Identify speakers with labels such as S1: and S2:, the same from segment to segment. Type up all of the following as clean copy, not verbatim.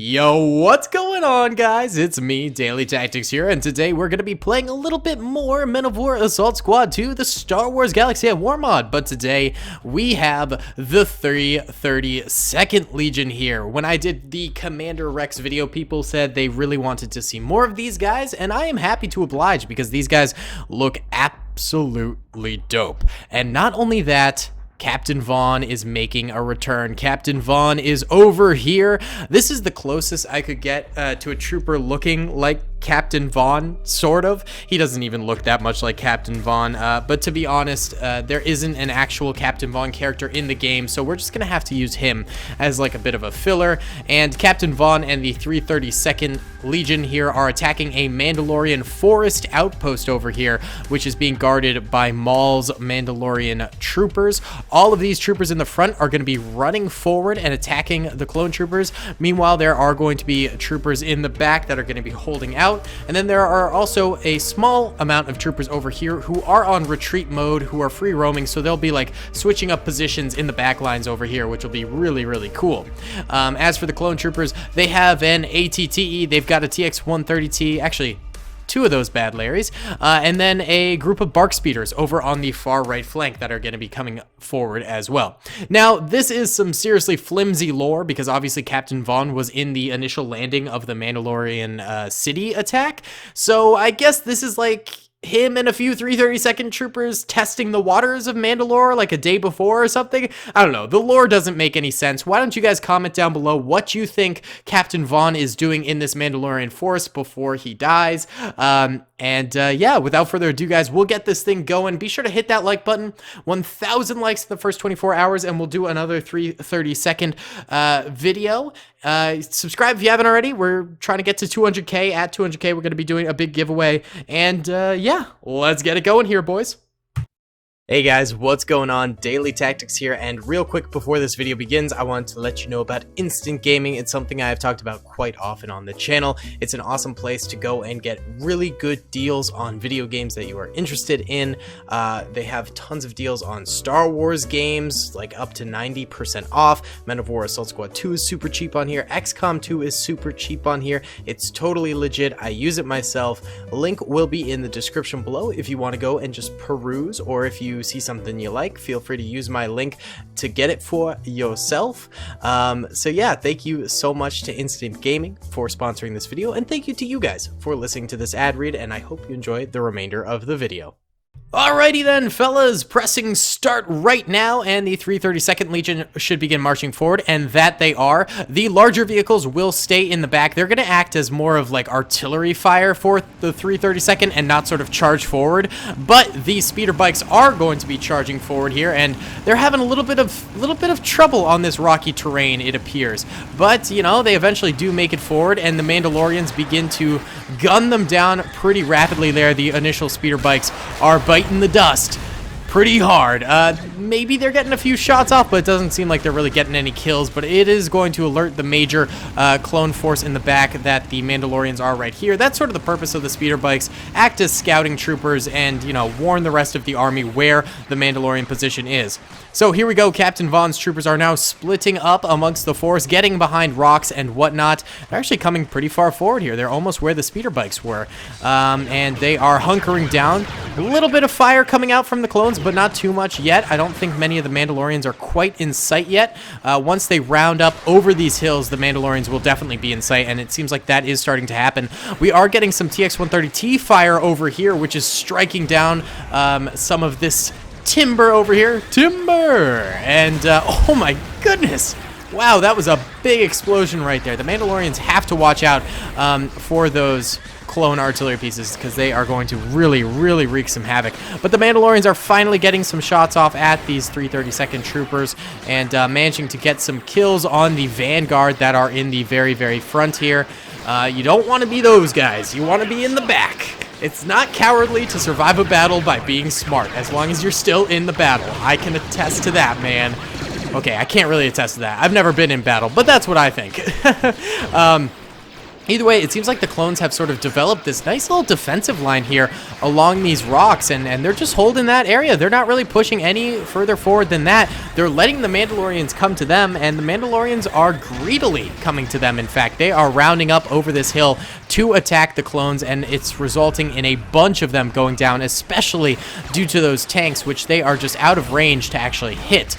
S1: Yo, what's going on, guys? It's me, Daily Tactics here, and today we're going to be playing a little bit more Mandalore Assault Squad 2, the Star Wars Galaxy at War mod, but today we have the 332nd Legion here. When I did the Commander Rex video, people said they really wanted to see more of these guys, and I am happy to oblige because these guys look absolutely dope. And not only that, Captain Vaughn is making a return. Captain Vaughn is over here. This is the closest I could get to a trooper looking like Captain Vaughn, sort of. He doesn't even look that much like Captain Vaughn, but to be honest, there isn't an actual Captain Vaughn character in the game, so we're just gonna have to use him as like a bit of a filler. And Captain Vaughn and the 332nd Legion here are attacking a Mandalorian forest outpost over here, which is being guarded by Maul's Mandalorian troopers. All of these troopers in the front are going to be running forward and attacking the clone troopers. Meanwhile, there are going to be troopers in the back that are going to be holding out. And then there are also a small amount of troopers over here who are on retreat mode, who are free roaming. So they'll be like switching up positions in the back lines over here, which will be really, really cool. As for the clone troopers, they have an ATTE. They've got a TX-130T. Actually, two of those bad Larrys, and then a group of bark speeders over on the far right flank that are going to be coming forward as well. Now, this is some seriously flimsy lore because obviously Captain Vaughn was in the initial landing of the Mandalorian city attack, so I guess this is like him and a few 332nd troopers testing the waters of Mandalore like a day before or something. I don't know. The lore doesn't make any sense. Why don't you guys comment down below what you think Captain Vaughn is doing in this Mandalorian forest before he dies. Yeah, without further ado, guys, we'll get this thing going. Be sure to hit that like button. 1,000 likes in the first 24 hours, and we'll do another 332nd video. Subscribe if you haven't already. We're trying to get to 200K. At 200K, we're going to be doing a big giveaway. And yeah, let's get it going here, boys. Hey guys, what's going on? Daily Tactics here, and real quick before this video begins, I wanted to let you know about instant gaming. It's something I've talked about quite often on the channel. It's an awesome place to go and get really good deals on video games that you are interested in. They have tons of deals on Star Wars games, like up to 90% off. Mandalore Assault Squad 2 is super cheap on here. XCOM 2 is super cheap on here. It's totally legit. I use it myself. Link will be in the description below if you want to go and just peruse, or if you see something you like, feel free to use my link to get it for yourself. So yeah, thank you so much to Instant Gaming for sponsoring this video, and thank you to you guys for listening to this ad read, and I hope you enjoy the remainder of the video. Alrighty then, fellas, pressing start right now, and the 332nd Legion should begin marching forward, and that they are. The larger vehicles will stay in the back. They're going to act as more of like artillery fire for the 332nd and not sort of charge forward, but the speeder bikes are going to be charging forward here, and they're having a little bit of trouble on this rocky terrain, it appears. But, you know, they eventually do make it forward, and the Mandalorians begin to gun them down pretty rapidly there. The initial speeder bikes are biting the dust pretty hard. Maybe they're getting a few shots off, but it doesn't seem like they're really getting any kills. But it is going to alert the major clone force in the back that the Mandalorians are right here. That's sort of the purpose of the speeder bikes. Act as scouting troopers and, you know, warn the rest of the army where the Mandalorian position is. So here we go. Captain Vaughn's troopers are now splitting up amongst the force, getting behind rocks and whatnot. They're actually coming pretty far forward here. They're almost where the speeder bikes were. And they are hunkering down. A little bit of fire coming out from the clones, but not too much yet. I don't think many of the Mandalorians are quite in sight yet. Once they round up over these hills, the Mandalorians will definitely be in sight, and it seems like that is starting to happen. We are getting some TX-130T fire over here, which is striking down some of this timber over here. Timber! And, oh my goodness! Wow, that was a big explosion right there. The Mandalorians have to watch out for those clone artillery pieces because they are going to really, really wreak some havoc. But the Mandalorians are finally getting some shots off at these 332nd troopers and managing to get some kills on the vanguard that are in the very, very front here. You don't want to be those guys. You want to be in the back. It's not cowardly to survive a battle by being smart, as long as you're still in the battle. I can attest to that, man. Okay, I can't really attest to that. I've never been in battle, but that's what I think. Either way, it seems like the clones have sort of developed this nice little defensive line here along these rocks, and they're just holding that area. They're not really pushing any further forward than that. They're letting the Mandalorians come to them, and the Mandalorians are greedily coming to them. In fact, they are rounding up over this hill to attack the clones, and it's resulting in a bunch of them going down, especially due to those tanks, which they are just out of range to actually hit,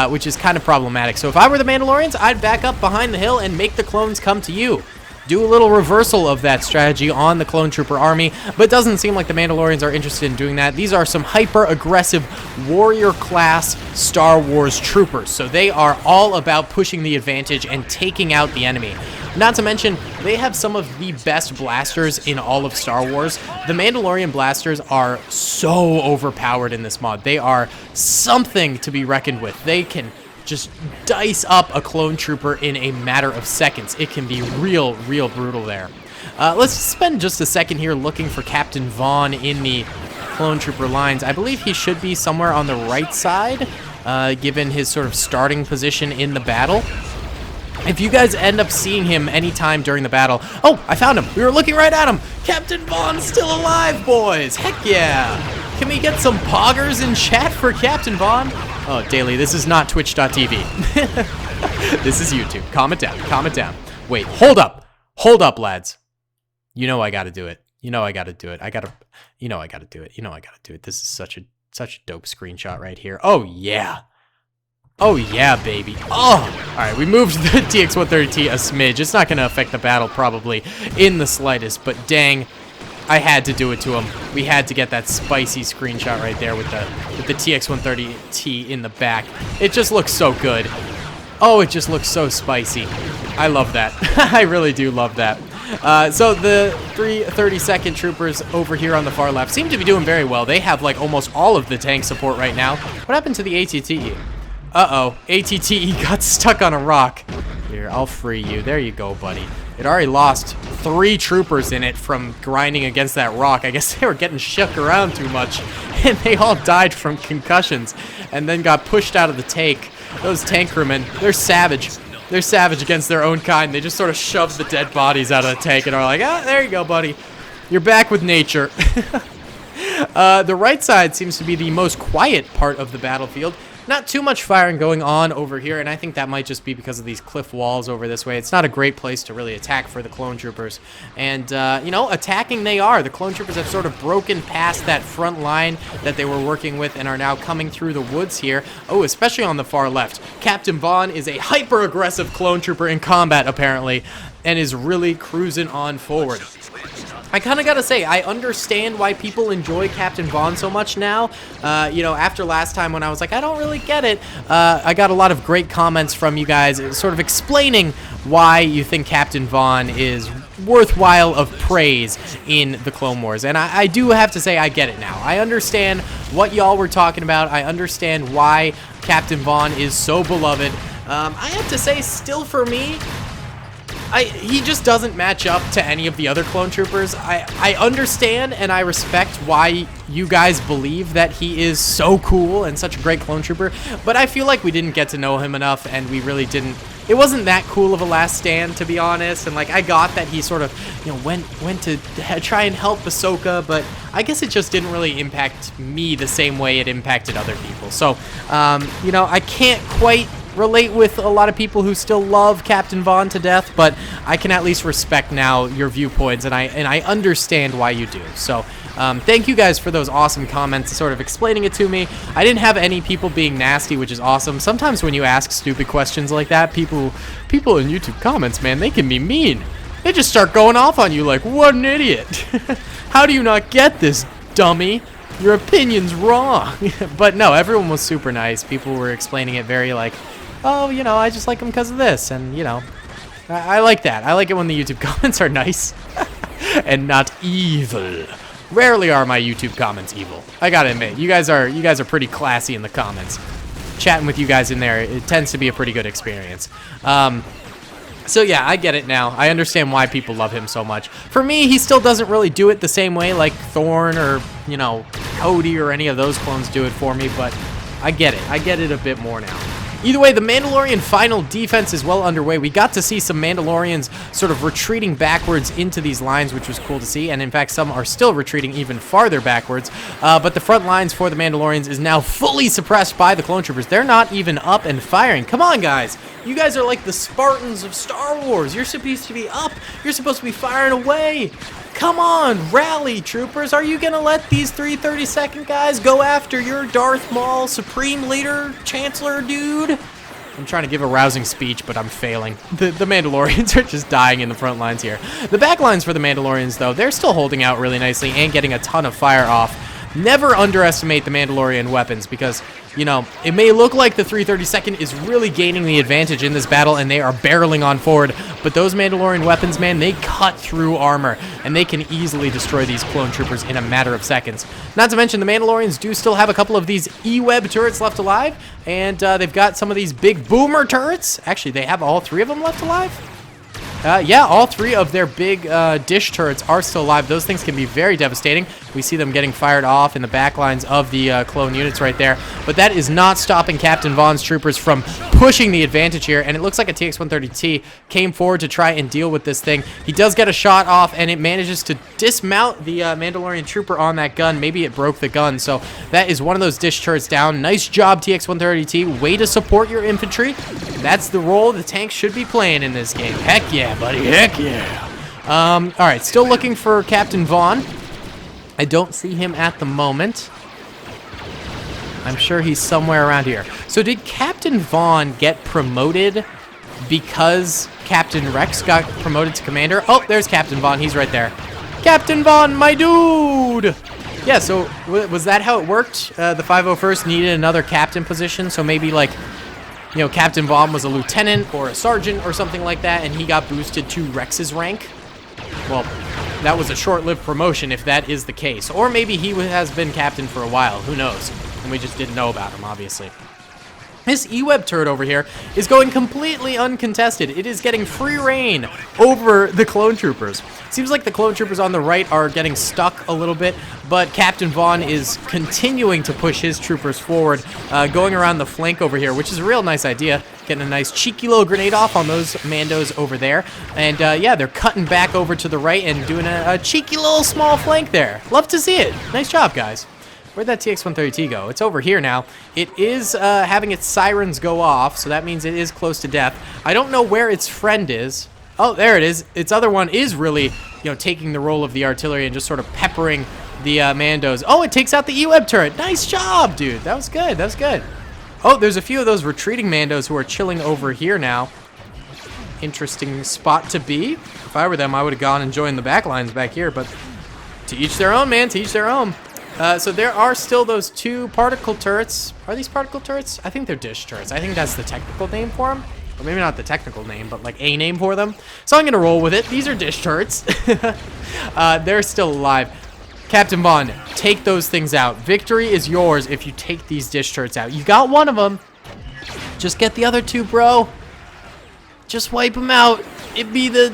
S1: which is kind of problematic. So if I were the Mandalorians, I'd back up behind the hill and make the clones come to you. Do a little reversal of that strategy on the clone trooper army, but it doesn't seem like the Mandalorians are interested in doing that. These are some hyper-aggressive warrior-class Star Wars troopers, so they are all about pushing the advantage and taking out the enemy. Not to mention, they have some of the best blasters in all of Star Wars. The Mandalorian blasters are so overpowered in this mod. They are something to be reckoned with. They can just dice up a clone trooper in a matter of seconds. It can be real brutal there. Let's spend just a second here looking for Captain Vaughn in the clone trooper lines. I believe he should be somewhere on the right side, given his sort of starting position in the battle. If you guys end up seeing him anytime during the battle... Oh, I found him. We were looking right at him. Captain Vaughn's still alive, boys. Heck yeah. Can we get some poggers in chat for Captain Vaughn? Oh, Daily, this is not twitch.tv. This is YouTube. Calm it down. Calm it down. Wait, hold up. Hold up, lads. You know I gotta do it. You know I gotta do it. You know I gotta do it. You know I gotta do it. This is such a dope screenshot right here. Oh, yeah. Oh, yeah, baby. Oh! Alright, we moved the TX-130T a smidge. It's not going to affect the battle, probably, in the slightest, but dang, I had to do it to him. We had to get that spicy screenshot right there with the TX-130T in the back. It just looks so good. Oh, it just looks so spicy. I love that. I really do love that. So the 332nd troopers over here on the far left seem to be doing very well. They have, like, almost all of the tank support right now. What happened to the ATTE? Uh-oh, ATTE got stuck on a rock. Here, I'll free you. There you go, buddy. It already lost 3 troopers in it from grinding against that rock. I guess they were getting shook around too much, and they all died from concussions and then got pushed out of the tank. Those tank crewmen, they're savage. They're savage against their own kind. They just sort of shove the dead bodies out of the tank and are like, ah, there you go, buddy. You're back with nature. The right side seems to be the most quiet part of the battlefield. Not too much firing going on over here, and I think that might just be because of these cliff walls over this way. It's not a great place to really attack for the clone troopers. And, you know, attacking they are. The clone troopers have sort of broken past that front line that they were working with and are now coming through the woods here. Oh, especially on the far left. Captain Vaughn is a hyper-aggressive clone trooper in combat, apparently, and is really cruising on forward. I kind of gotta say, I understand why people enjoy Captain Vaughn so much now. You know, after last time when I was like, I don't really get it, I got a lot of great comments from you guys sort of explaining why you think Captain Vaughn is worthwhile of praise in the Clone Wars. And I do have to say, I get it now. I understand what y'all were talking about. I understand why Captain Vaughn is so beloved. I have to say, still for me, he just doesn't match up to any of the other clone troopers. I understand and I respect why you guys believe that he is so cool and such a great clone trooper, but I feel like we didn't get to know him enough, and we really didn't. It wasn't that cool of a last stand, to be honest, and like I got that he sort of, you know, went to try and help Ahsoka, but I guess it just didn't really impact me the same way it impacted other people. So, you know, I can't quite relate with a lot of people who still love Captain Vaughn to death, but I can at least respect now your viewpoints, and I understand why you do. So thank you guys for those awesome comments sort of explaining it to me. I didn't have any people being nasty, which is awesome. Sometimes when you ask stupid questions like that, people in YouTube comments, man, they can be mean. They just start going off on you like, what an idiot. How do you not get this, dummy? Your opinion's wrong. But no, everyone was super nice. People were explaining it very like, oh, you know, I just like him because of this, and, you know, I like that. I like it when the YouTube comments are nice and not evil. Rarely are my YouTube comments evil. I gotta admit, you guys are pretty classy in the comments. Chatting with you guys in there, it tends to be a pretty good experience. So yeah, I get it now. I understand why people love him so much. For me, he still doesn't really do it the same way like Thorn or, you know, Cody or any of those clones do it for me, but I get it. I get it a bit more now. Either way, the Mandalorian final defense is well underway. We got to see some Mandalorians sort of retreating backwards into these lines, which was cool to see. And in fact, some are still retreating even farther backwards. But the front lines for the Mandalorians is now fully suppressed by the clone troopers. They're not even up and firing. Come on, guys. You guys are like the Spartans of Star Wars. You're supposed to be up. You're supposed to be firing away. Come on, rally, troopers. Are you going to let these 332nd guys go after your Darth Maul, Supreme Leader, Chancellor dude? I'm trying to give a rousing speech, but I'm failing. The Mandalorians are just dying in the front lines here. The back lines for the Mandalorians, though, they're still holding out really nicely and getting a ton of fire off. Never underestimate the Mandalorian weapons because, you know, it may look like the 332nd is really gaining the advantage in this battle and they are barreling on forward, but those Mandalorian weapons, man, they cut through armor and they can easily destroy these clone troopers in a matter of seconds. Not to mention the Mandalorians do still have a couple of these E-Web turrets left alive, and they've got some of these big boomer turrets. Actually, they have all 3 of them left alive. Yeah, all 3 of their big dish turrets are still alive. Those things can be very devastating. We see them getting fired off in the back lines of the clone units right there. But that is not stopping Captain Vaughn's troopers from pushing the advantage here. And it looks like a TX-130T came forward to try and deal with this thing. He does get a shot off, and it manages to dismount the Mandalorian trooper on that gun. Maybe it broke the gun. So that is one of those dish turrets down. Nice job, TX-130T. Way to support your infantry. That's the role the tanks should be playing in this game. Heck yeah, buddy. Heck yeah. All right, still looking for Captain Vaughn. I don't see him at the moment. I'm sure he's somewhere around here. So did Captain Vaughn get promoted because Captain Rex got promoted to commander? Oh, there's Captain Vaughn. He's right there. Captain Vaughn, my dude! Yeah, so was that how it worked? The 501st needed another captain position, so maybe like, you know, Captain Vaughn was a lieutenant or a sergeant or something like that, and he got boosted to Rex's rank. Well, that was a short-lived promotion if that is the case. Or maybe he has been captain for a while. Who knows? And we just didn't know about him, obviously. This E-Web turret over here is going completely uncontested. It is getting free reign over the clone troopers. Seems like the clone troopers on the right are getting stuck a little bit, but Captain Vaughn is continuing to push his troopers forward, going around the flank over here, which is a real nice idea. Getting a nice cheeky little grenade off on those Mandos over there. And yeah, they're cutting back over to the right and doing a cheeky little small flank there. Love to see it. Nice job, guys. Where'd that TX-130T go? It's over here now. It is having its sirens go off, so that means it is close to death. I don't know where its friend is. Oh, there it is. Its other one is really, you know, taking the role of the artillery and just sort of peppering the Mandos. Oh, it takes out the E-Web turret. Nice job, dude. That was good. That was good. Oh, there's a few of those retreating Mandos who are chilling over here now. Interesting spot to be. If I were them, I would have gone and joined the back lines back here, but to each their own, man. To each their own. So there are still those 2 particle turrets. Are these particle turrets? I think they're dish turrets. I think that's the technical name for them. Or maybe not the technical name, but like a name for them. So I'm going to roll with it. These are dish turrets. They're still alive. Captain Vaughn, take those things out. Victory is yours if you take these dish turrets out. You got one of them. Just get the other 2, bro. Just wipe them out. It'd be the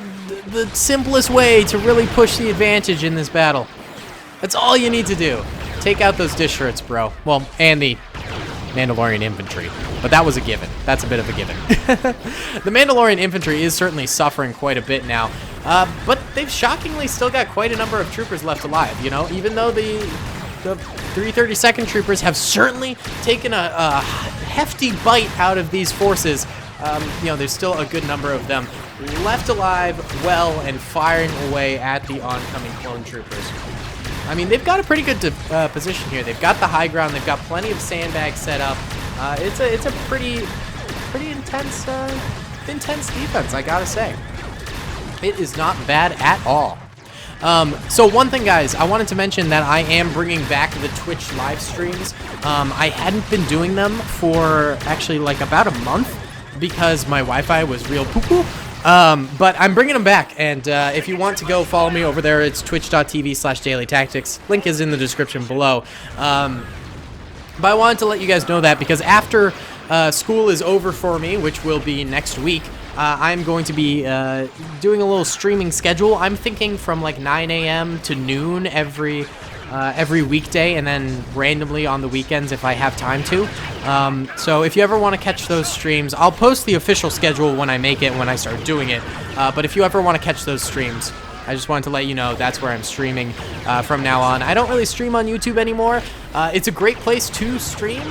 S1: simplest way to really push the advantage in this battle. That's all you need to do. Take out those dish turrets, bro. Well, and the Mandalorian infantry. But that was a given. That's a bit of a given. The Mandalorian infantry is certainly suffering quite a bit now. But they've shockingly still got quite a number of troopers left alive, you know? Even though the 332nd troopers have certainly taken a hefty bite out of these forces, you know, there's still a good number of them left alive, well, and firing away at the oncoming clone troopers. I mean, they've got a pretty good position here. They've got the high ground. They've got plenty of sandbags set up. It's a pretty intense defense, I gotta say. It is not bad at all. So one thing, guys, I wanted to mention that I am bringing back the Twitch live streams. I hadn't been doing them for actually like about a month because my Wi-Fi was real poo-poo. But I'm bringing them back, and if you want to go follow me over there, it's twitch.tv/dailytactics. Link is in the description below. But I wanted to let you guys know that because after school is over for me, which will be next week, I'm going to be doing a little streaming schedule. I'm thinking from like 9 a.m. to noon every every weekday and then randomly on the weekends if I have time to. So if you ever want to catch those streams, I'll post the official schedule when I make it, when I start doing it. But if you ever want to catch those streams, I just wanted to let you know that's where I'm streaming from now on. I don't really stream on YouTube anymore. It's a great place to stream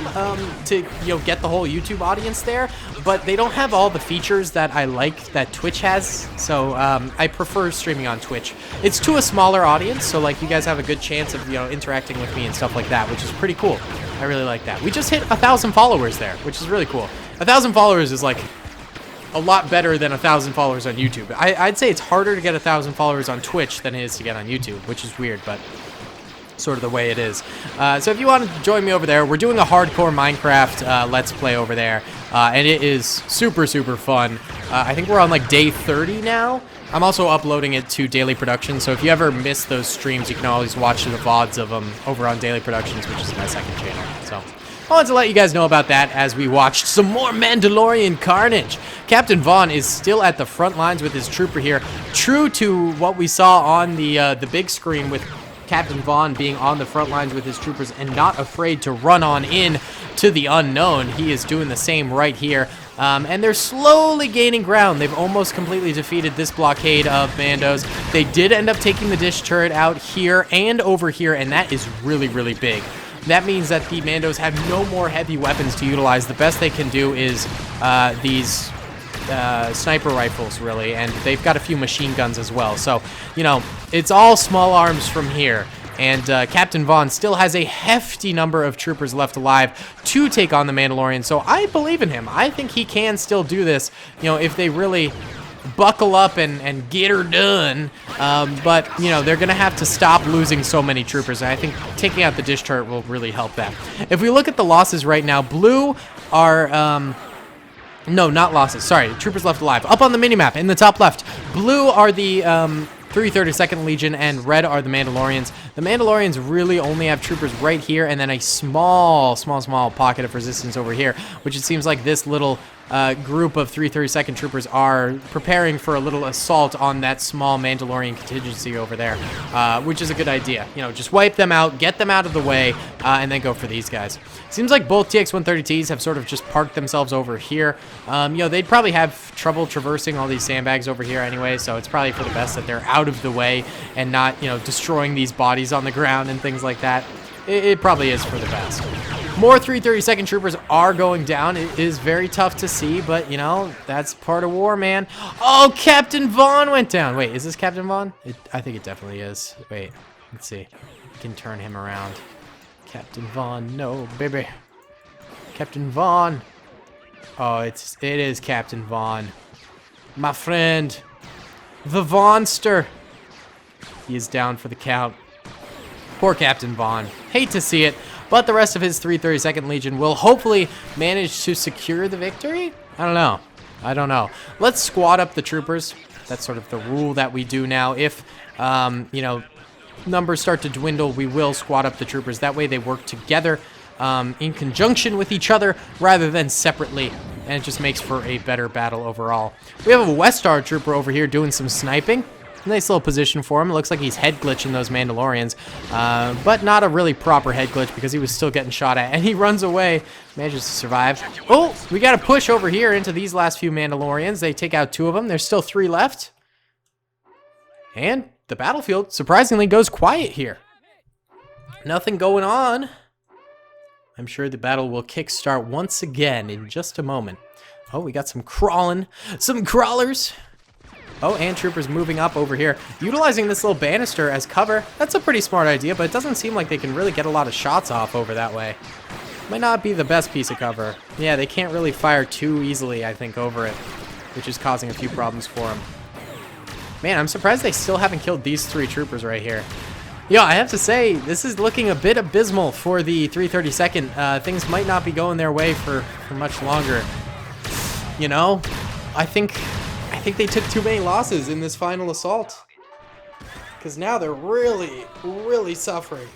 S1: to get the whole YouTube audience there, but they don't have all the features that I like that Twitch has. So I prefer streaming on Twitch. It's to a smaller audience, so like you guys have a good chance of interacting with me and stuff like that, which is pretty cool. I really like that. We just hit 1,000 followers there, which is really cool. 1,000 followers is like a lot better than 1,000 followers on YouTube. I'd say it's harder to get 1,000 followers on Twitch than it is to get on YouTube, which is weird, but sort of the way it is. So if you want to join me over there, we're doing a hardcore Minecraft Let's Play over there, and it is super, super fun. I think we're on like day 30 now. I'm also uploading it to Daily Productions, so if you ever miss those streams, you can always watch the VODs of them over on Daily Productions, which is my second channel. So I wanted to let you guys know about that as we watched some more Mandalorian carnage. Captain Vaughn is still at the front lines with his trooper here, true to what we saw on the big screen with Captain Vaughn being on the front lines with his troopers and not afraid to run on in to the unknown. He is doing the same right here. And they're slowly gaining ground. They've almost completely defeated this blockade of Mandos. They did end up taking the dish turret out here and over here, and that is really, really big. That means that the Mandos have no more heavy weapons to utilize. The best they can do is these sniper rifles, really, and they've got a few machine guns as well. So, it's all small arms from here. And Captain Vaughn still has a hefty number of troopers left alive to take on the Mandalorian. So I believe in him. I think he can still do this, if they really buckle up and get her done. But, they're going to have to stop losing so many troopers. And I think taking out the dish turret will really help that. If we look at the losses right now, blue are... no, not losses. Sorry, troopers left alive. Up on the minimap in the top left, blue are the 332nd Legion and red are the Mandalorians. The Mandalorians really only have troopers right here and then a small pocket of resistance over here, which it seems like this little group of 332nd troopers are preparing for a little assault on that small Mandalorian contingency over there, which is a good idea. Just wipe them out, get them out of the way, and then go for these guys. Seems like both TX-130Ts have sort of just parked themselves over here. They'd probably have trouble traversing all these sandbags over here anyway, so it's probably for the best that they're out of the way and not, destroying these bodies on the ground and things like that. It probably is for the best. More 332nd troopers are going down. It is very tough to see, but, that's part of war, man. Oh, Captain Vaughn went down. Wait, is this Captain Vaughn? I think it definitely is. Wait, let's see. We can turn him around. Captain Vaughn, no, baby. Captain Vaughn. Oh, it is Captain Vaughn. My friend. The Vaughnster. He is down for the count. Poor Captain Vaughn. Hate to see it. But the rest of his 332nd Legion will hopefully manage to secure the victory? I don't know. Let's squad up the troopers. That's sort of the rule that we do now. If, numbers start to dwindle, we will squad up the troopers. That way they work together in conjunction with each other rather than separately. And it just makes for a better battle overall. We have a West Star trooper over here doing some sniping. Nice little position for him. It looks like he's head glitching those Mandalorians, but not a really proper head glitch because he was still getting shot at, and he runs away, manages to survive. Oh, we got to push over here into these last few Mandalorians. They take out 2 of them. There's still 3 left, and the battlefield surprisingly goes quiet here. Nothing going on. I'm sure the battle will kickstart once again in just a moment. Oh, we got some crawlers. Oh, and troopers moving up over here, utilizing this little banister as cover. That's a pretty smart idea, but it doesn't seem like they can really get a lot of shots off over that way. Might not be the best piece of cover. Yeah, they can't really fire too easily, I think, over it, which is causing a few problems for them. Man, I'm surprised they still haven't killed these 3 troopers right here. I have to say, this is looking a bit abysmal for the 332nd. Things might not be going their way for much longer. I think they took too many losses in this final assault. Because now they're really, really suffering.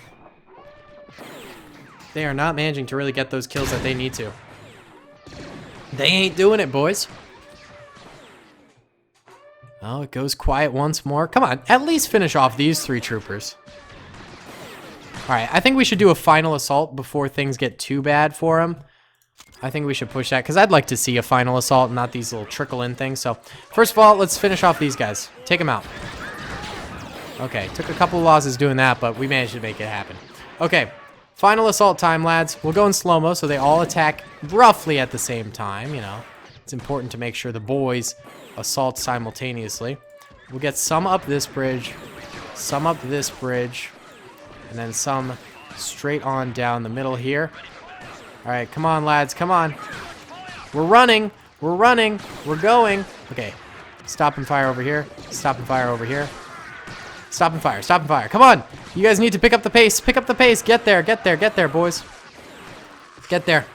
S1: They are not managing to really get those kills that they need to. They ain't doing it, boys. Oh, it goes quiet once more. Come on, at least finish off these 3 troopers. Alright, I think we should do a final assault before things get too bad for him. I think we should push that, because I'd like to see a final assault, not these little trickle-in things. So, first of all, let's finish off these guys. Take them out. Okay, took a couple of losses doing that, but we managed to make it happen. Okay, final assault time, lads. We'll go in slow-mo, so they all attack roughly at the same time, you know. It's important to make sure the boys assault simultaneously. We'll get some up this bridge, some up this bridge, and then some straight on down the middle here. All right, come on, lads, come on. We're running, we're running, we're going. Okay, stop and fire over here, stop and fire over here. Stop and fire, stop and fire. Come on, you guys need to pick up the pace, pick up the pace. Get there, get there, get there, boys. Get there.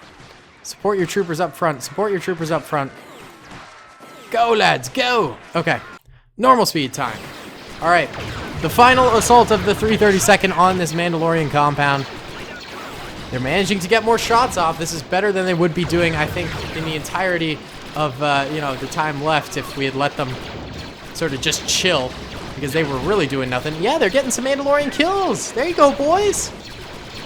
S1: Support your troopers up front, support your troopers up front. Go, lads, go. Okay, normal speed time. All right, the final assault of the 332nd on this Mandalorian compound. They're managing to get more shots off. This is better than they would be doing, I think, in the entirety of, you know, the time left if we had let them sort of just chill, because they were really doing nothing. Yeah, they're getting some Mandalorian kills. There you go, boys.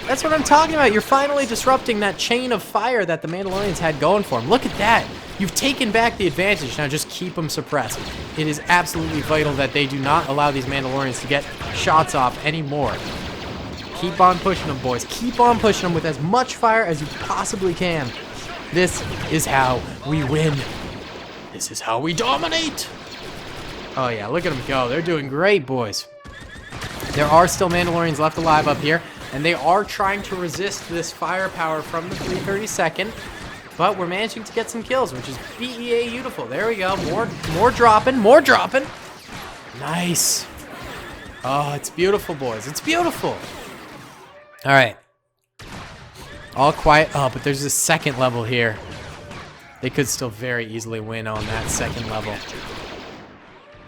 S1: That's what I'm talking about. You're finally disrupting that chain of fire that the Mandalorians had going for them. Look at that. You've taken back the advantage. Now just keep them suppressed. It is absolutely vital that they do not allow these Mandalorians to get shots off anymore. Keep on pushing them, boys. Keep on pushing them with as much fire as you possibly can. This is how we win. This is how we dominate. Oh, yeah, look at them go. They're doing great, boys. There are still Mandalorians left alive up here, and they are trying to resist this firepower from the 332nd, but we're managing to get some kills, which is BEA beautiful. There we go. More dropping, more dropping. Nice. Oh, it's beautiful, boys. It's beautiful. All right. All quiet. Oh, but there's a second level here. They could still very easily win on that second level.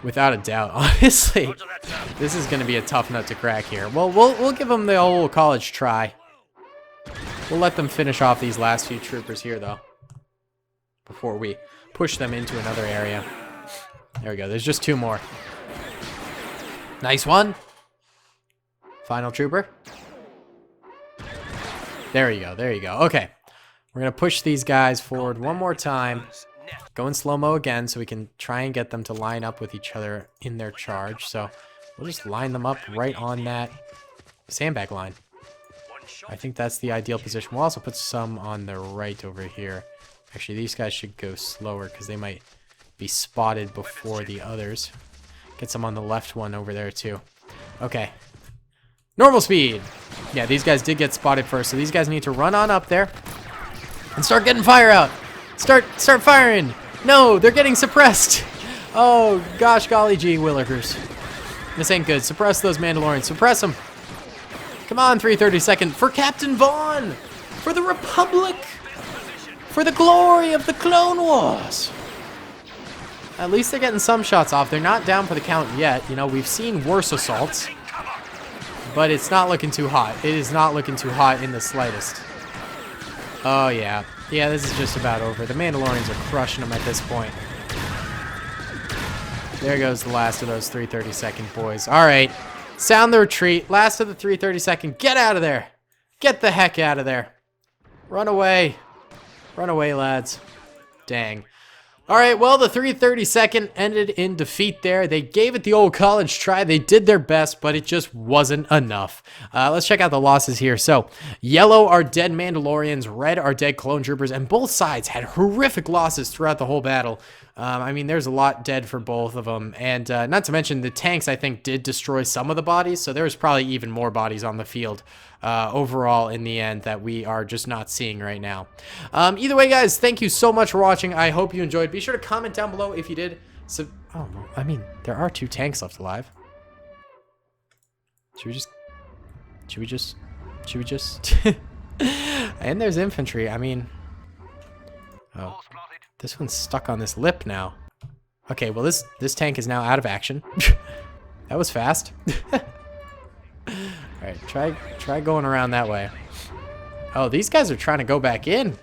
S1: Without a doubt. Honestly, this is going to be a tough nut to crack here. Well, we'll give them the old college try. We'll let them finish off these last few troopers here, though, before we push them into another area. There we go. There's just two more. Nice one. Final trooper. There you go. There you go. Okay. We're going to push these guys forward one more time. Go in slow-mo again so we can try and get them to line up with each other in their charge. So we'll just line them up right on that sandbag line. I think that's the ideal position. We'll also put some on the right over here. Actually, these guys should go slower because they might be spotted before the others. Get some on the left one over there too. Okay. Normal speed. Yeah, these guys did get spotted first, so these guys need to run on up there and start getting fire out. Start firing. No, they're getting suppressed. Oh, gosh, golly gee, Willikers. This ain't good. Suppress those Mandalorians. Suppress them. Come on, 332nd. For Captain Vaughn. For the Republic. For the glory of the Clone Wars. At least they're getting some shots off. They're not down for the count yet. You know, we've seen worse assaults. But it's not looking too hot. It is not looking too hot in the slightest. Oh, yeah. Yeah, this is just about over. The Mandalorians are crushing them at this point. There goes the last of those 332nd boys. All right. Sound the retreat. Last of the 332nd. Get out of there. Get the heck out of there. Run away. Run away, lads. Dang. All right, well, the 332nd ended in defeat there. They gave it the old college try. They did their best, but it just wasn't enough. Let's check out the losses here. So, yellow are dead Mandalorians, red are dead clone troopers, and both sides had horrific losses throughout the whole battle. I mean, there's a lot dead for both of them, and not to mention the tanks, I think, did destroy some of the bodies, so there was probably even more bodies on the field overall in the end that we are just not seeing right now. Either way, guys, thank you so much for watching. I hope you enjoyed. Be sure to comment down below if you did. So, oh, I mean, there are 2 tanks left alive. Should we just? And there's infantry. I mean, oh. This one's stuck on this lip now. Okay, well this tank is now out of action. That was fast. Alright, try going around that way. Oh, these guys are trying to go back in.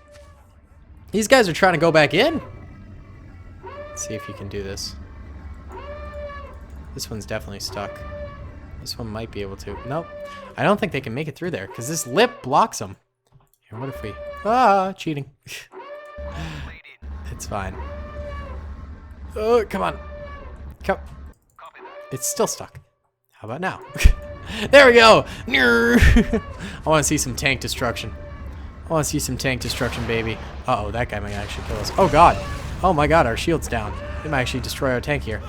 S1: These guys are trying to go back in. Let's see if you can do this. This one's definitely stuck. This one might be able to. Nope. I don't think they can make it through there because this lip blocks them. Here, what if we... Ah, cheating. It's fine. Oh, come on. Come. It's still stuck. How about now? There we go. I want to see some tank destruction. I want to see some tank destruction, baby. Uh-oh, that guy might actually kill us. Oh, God. Oh, my God, our shield's down. They might actually destroy our tank here.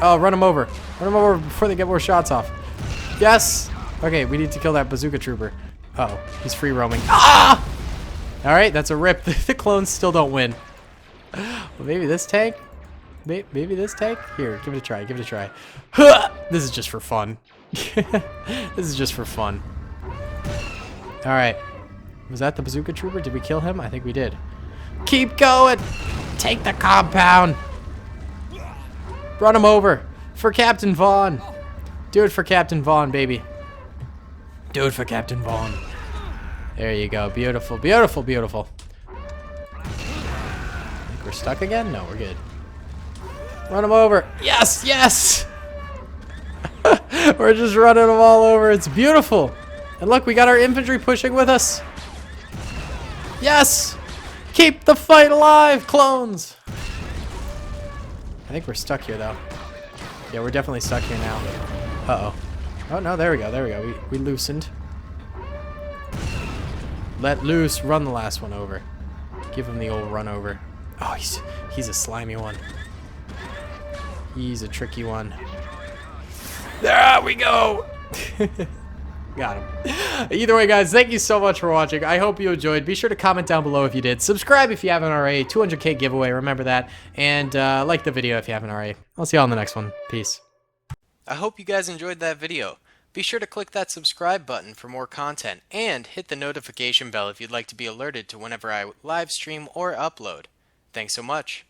S1: Oh, run him over. Run him over before they get more shots off. Yes! Okay, we need to kill that bazooka trooper. Uh-oh, he's free roaming. Ah! Alright, that's a rip. The clones still don't win. Well, maybe this tank? Maybe this tank? Here, give it a try, give it a try. This is just for fun. This is just for fun. Alright. Was that the bazooka trooper? Did we kill him? I think we did. Keep going! Take the compound! Run him over! For Captain Vaughn! Do it for Captain Vaughn, baby. Do it for Captain Vaughn. There you go. Beautiful, beautiful, beautiful. I think we're stuck again? No, we're good. Run him over. Yes, yes! We're just running them all over. It's beautiful. And look, we got our infantry pushing with us. Yes! Keep the fight alive, clones! I think we're stuck here, though. Yeah, we're definitely stuck here now. Uh-oh. Oh, no, there we go, there we go. We loosened. Let loose. Run the last one over. Give him the old run over. Oh, he's a slimy one. He's a tricky one. There we go! Got him. Either way, guys, thank you so much for watching. I hope you enjoyed. Be sure to comment down below if you did. Subscribe if you haven't already. 200K giveaway, remember that. And like the video if you haven't already. I'll see you all in the next one. Peace. I hope you guys enjoyed that video. Be sure to click that subscribe button for more content. And hit the notification bell if you'd like to be alerted to whenever I live stream or upload. Thanks so much.